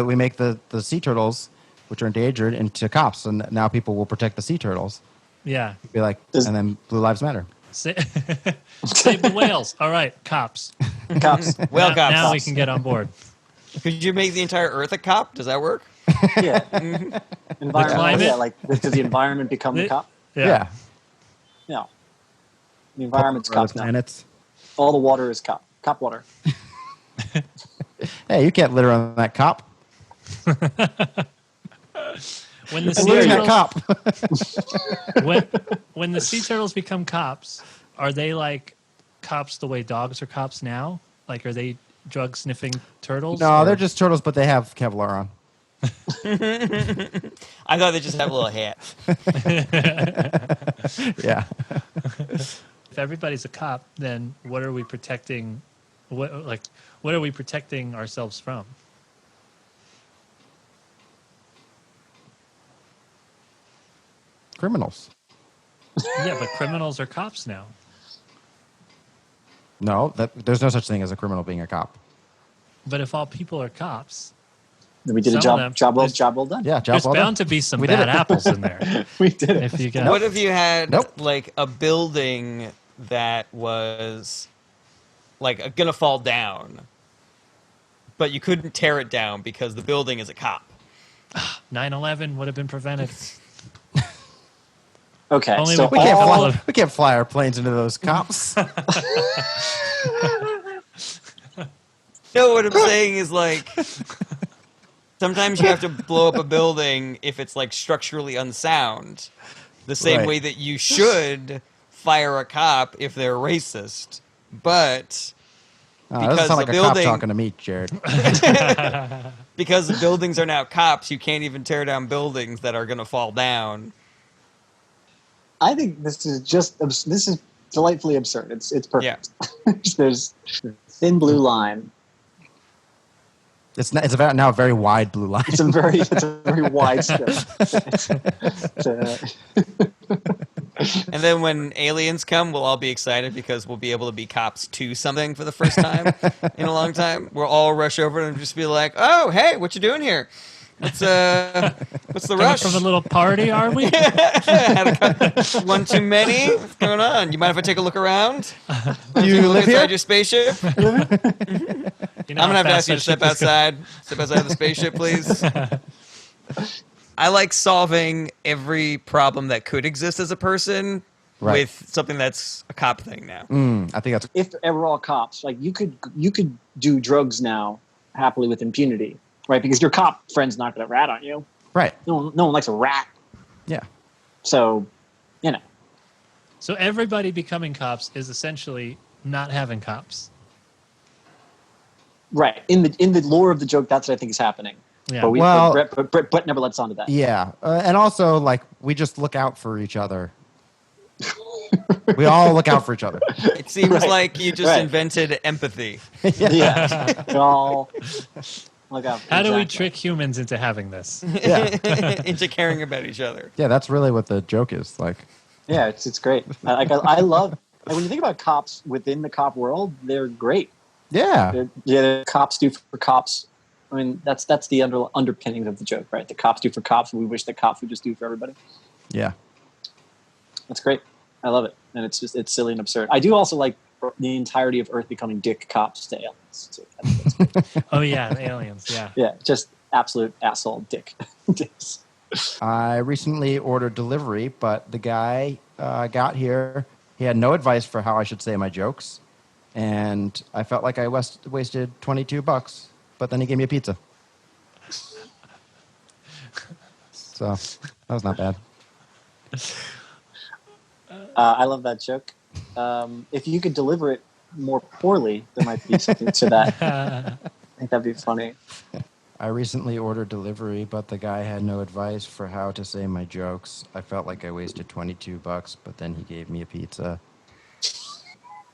we make the sea turtles, which are endangered, into cops, and now people will protect the sea turtles. Yeah. Be like, and then Blue Lives Matter. Save the whales. All right, cops. Cops. Whale cops. Now we can get on board. Could you make the entire Earth a cop? Does that work? Yeah. Environmental. climate? Yeah, like does the environment become the cop? Yeah. Yeah. The environment's Other cops now. planets. All the water is cop. Cop water. Hey, you can't litter on that cop. When the I'm littering that sea cop. when the sea turtles become cops, are they like cops the way dogs are cops now? Like, are they drug sniffing turtles? No, or- they're just turtles, but they have Kevlar on. I thought they just have a little hat. Yeah. If everybody's a cop, then what are we protecting? What are we protecting ourselves from? Criminals. Yeah, but criminals are cops now. No, there's no such thing as a criminal being a cop. But if all people are cops, Then we did a Some of them- job well done. Yeah, job there's well done. bound to be some We did bad it. apples in there. We did it. If you got What if you had Nope. like a building that was like gonna fall down, but you couldn't tear it down because the building is a cop? 9/11 would have been prevented. Okay. Only So with We can't, all fly, of- we can't fly our planes into those cops. No, what I'm saying is like sometimes you have to blow up a building if it's like structurally unsound. The same Right. way that you should fire a cop if they're racist. But Oh, that Because doesn't sound like the a cop building- talking to me, Jared. because the buildings are now cops, you can't even tear down buildings that are going to fall down. I think this is delightfully absurd. It's perfect. There's a thin blue line. It's now a very wide blue line. It's a very wide strip. And then when aliens come, we'll all be excited because we'll be able to be cops to something for the first time in a long time. We'll all rush over and just be like, "Oh, hey, what you doing here? What's the Coming rush? from a little party, are we? One too many? What's going on? You mind if I take a look around? Do you Take a look live inside here? your spaceship? You know I'm gonna how have to fast ask you that to step ship is going. outside. Step outside the spaceship, please. I like solving every problem that could exist as a person Right. with something that's a cop thing now. I think that's If ever all cops, like you could do drugs now happily with impunity, right? Because your cop friend's not going to rat on you. right. No one likes a rat. Yeah. So, So everybody becoming cops is essentially not having cops. right in the lore of the joke, that's what I think is happening. Yeah. But Well- Brett never lets on to that. Yeah. And also, like, we just look out for each other. We all look out for each other. It seems Right. like you just Right. invented empathy. Yeah. We all look out. How do we Exactly. trick humans into having this? Yeah. into caring about each other. Yeah, that's really what the joke is. Like, Yeah, it's great. I love when you think about cops within the cop world, they're great. yeah. They're cops do for cops. I mean, that's the underpinnings of the joke, right? The cops do for cops, and we wish the cops would just do for everybody. Yeah. That's great. I love it, and it's silly and absurd. I do also like the entirety of Earth becoming dick cops to aliens. So that's great. Oh yeah, the aliens. Yeah. Yeah, just absolute asshole dick. Dicks. I recently ordered delivery, but the guy got here. He had no advice for how I should say my jokes, and I felt like I wasted $22. But then he gave me a pizza, so that was not bad. I love that joke. If you could deliver it more poorly, there might be something to that. I think that'd be funny. I recently ordered delivery, but the guy had no advice for how to say my jokes. I felt like I wasted $22, but then he gave me a pizza.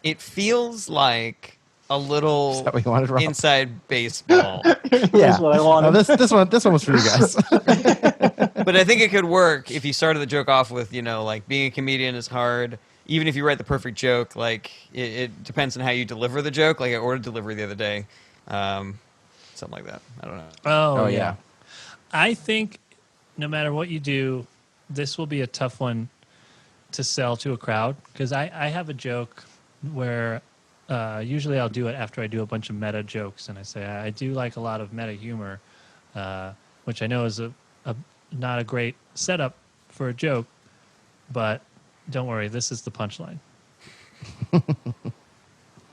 It feels like a little Is that what you wanted, Rob? inside baseball. That's what I wanted. No, this one was for you guys. But I think it could work if you started the joke off with, like being a comedian is hard. Even if you write the perfect joke, like it depends on how you deliver the joke. Like I ordered delivery the other day. Something like that. I don't know. Oh, yeah. I think no matter what you do, this will be a tough one to sell to a crowd because I have a joke where usually I'll do it after I do a bunch of meta jokes, and I say I do like a lot of meta humor, which I know is a not a great setup for a joke, but don't worry, this is the punchline.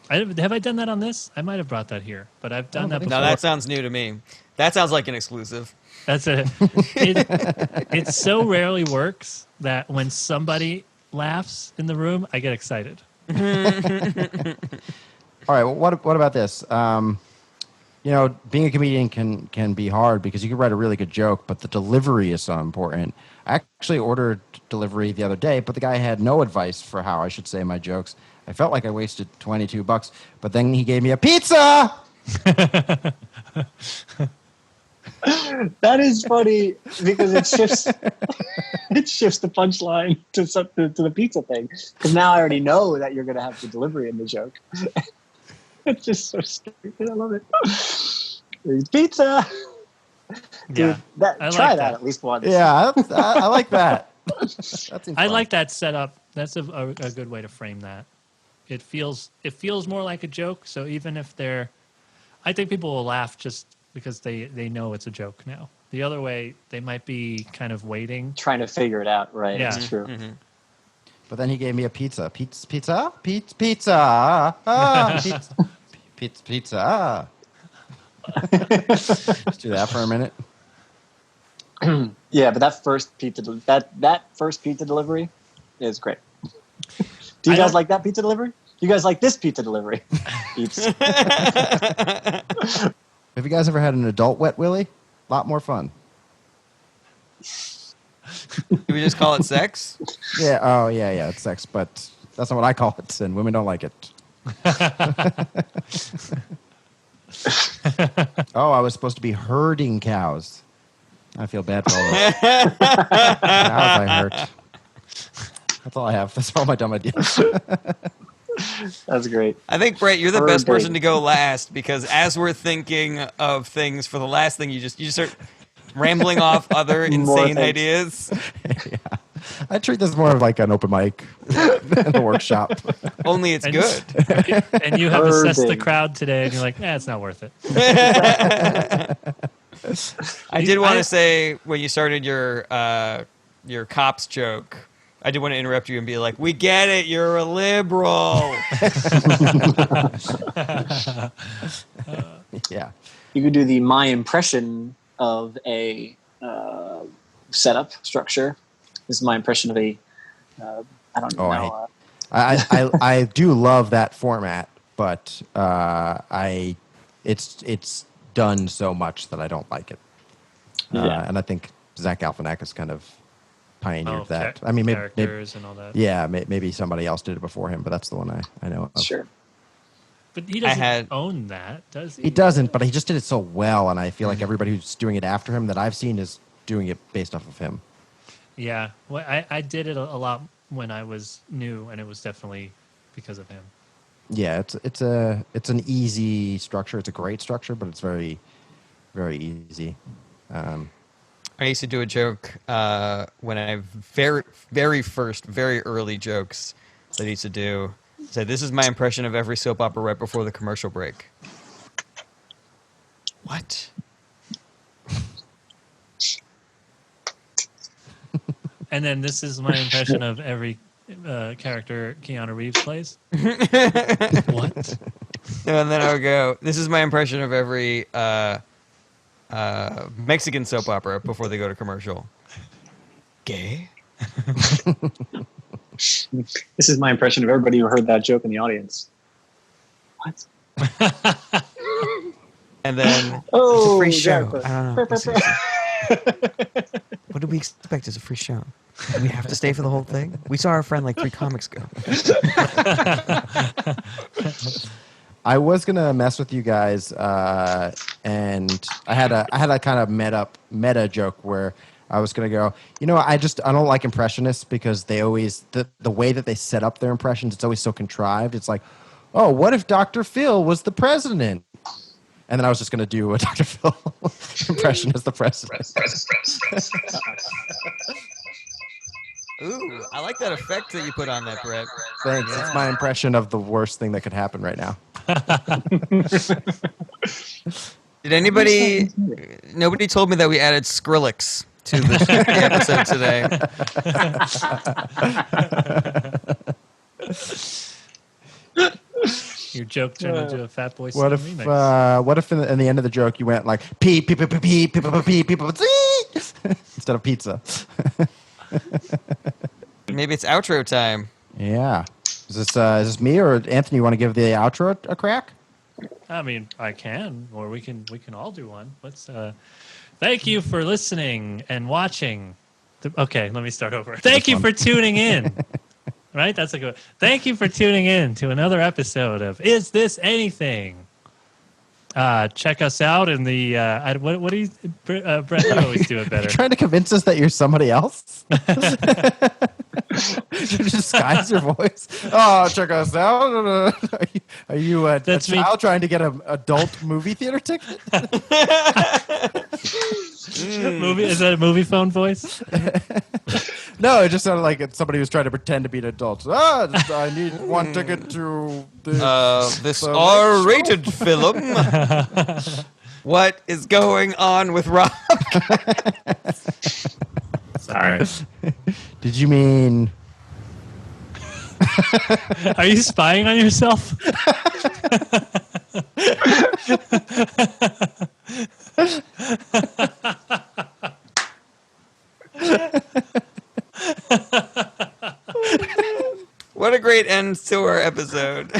Have I done that on this? I might have brought that here, but I've done that before. No, that sounds new to me. That sounds like an exclusive. That's it. It so rarely works that when somebody laughs in the room, I get excited. All right. Well, what about this? Being a comedian can be hard because you can write a really good joke, but the delivery is so important. I actually ordered delivery the other day, but the guy had no advice for how I should say my jokes. I felt like I wasted $22, but then he gave me a pizza. That is funny because it shifts the punchline to the pizza thing. Because now I already know that you're going to have the delivery in the joke. It's just so stupid. I love it. There's pizza. Dude, try that at least once. Yeah, I like that. I like that setup. That's a good way to frame that. It feels more like a joke. So even if I think people will laugh just because they know it's a joke now. The other way, they might be kind of waiting, trying to figure it out. Right? Yeah. It's true. Mm-hmm. But then he gave me a pizza. Pizza. Ah, pizza. Let's do that for a minute. Yeah, but that first pizza delivery is great. Do you guys like that pizza delivery? You guys like this pizza delivery? Peeps. Have you guys ever had an adult wet willy? A lot more fun. Do we just call it sex? Yeah. Oh, yeah. It's sex, but that's not what I call it, and women don't like it. Oh, I was supposed to be herding cows. I feel bad for all those cows I hurt. That's all I have. That's all my dumb ideas. That's great. I think, Brett, you're the best Herding. person to go last because as we're thinking of things for the last thing, you just start rambling off other insane ideas. Yeah. I treat this more of like an open mic in the workshop. Only it's good. and you have assessed the Herding. crowd today, and you're like, it's not worth it. I did want to say when you started your cops joke, I did want to interrupt you and be like, "We get it, you're a liberal." Yeah. You could do my impression of a setup structure. This is my impression of a. I don't know. I do love that format, but it's done so much that I don't like it. Yeah. And I think Zach Galifianakis kind of pioneered that. Characters and all that. Yeah, maybe somebody else did it before him, but that's the one I know of. Sure. But he doesn't own that, does he? He doesn't, but he just did it so well, and I feel like everybody who's doing it after him that I've seen is doing it based off of him. Yeah. Well, I did it a lot when I was new, and it was definitely because of him. Yeah, it's an easy structure. It's a great structure, but it's very, very easy. I used to do a joke when I very early jokes that I used to do. Said, "This is my impression of every soap opera right before the commercial break." What? And then this is my impression of every character Keanu Reeves plays. What? And then I would go, "This is my impression of every Mexican soap opera before they go to commercial." Gay? This is my impression of everybody who heard that joke in the audience. What? And then Oh, It's a free show. Jarret. I don't know. What did we expect as a free show? Do we have to stay for the whole thing? We saw our friend like 3 comics ago. I was gonna mess with you guys, and I had a kind of meta joke where I was gonna go. I don't like impressionists because they always the way that they set up their impressions. It's always so contrived. It's like, oh, what if Dr. Phil was the president? And then I was just gonna do a Dr. Phil impression as the president. Ooh, I like that effect that you put on that, Brett. Thanks. It's my impression of the worst thing that could happen right now. Did anybody? Nobody told me that we added Skrillex to the episode today. Your joke turned into a Fat Boy What Slim if remix. what if in the end of the joke you went like pee pee pee pee pee pee pee pee pee pee instead of pizza? Maybe it's outro time. Yeah. Is this me or Anthony? You want to give the outro a crack? I mean, I can, or we can all do one. Thank you for listening and watching. Okay, let me start over. Thank you for tuning in. Right? That's a good one. Thank you for tuning in to another episode of Is This Anything? Check us out in the what do you Brett, you always do it better. You're trying to convince us that you're somebody else? You disguise your voice. Oh, check us out. Are you a child trying to get an adult movie theater ticket? Is that a movie phone voice? No, it just sounded like somebody was trying to pretend to be an adult. I need one ticket to this R-rated film. What is going on with Rob? Sorry. Did you mean? Are you spying on yourself? What a great end to our episode.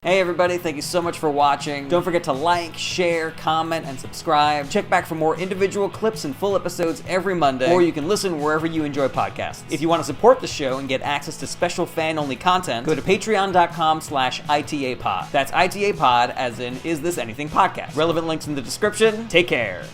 Hey everybody, thank you so much for watching. Don't forget to like, share, comment, and subscribe. Check back for more individual clips and full episodes every Monday, or you can listen wherever you enjoy podcasts. If you want to support the show and get access to special fan-only content, go to patreon.com/ITAPod. That's ITAPod, as in Is This Anything Podcast. Relevant links in the description. Take care.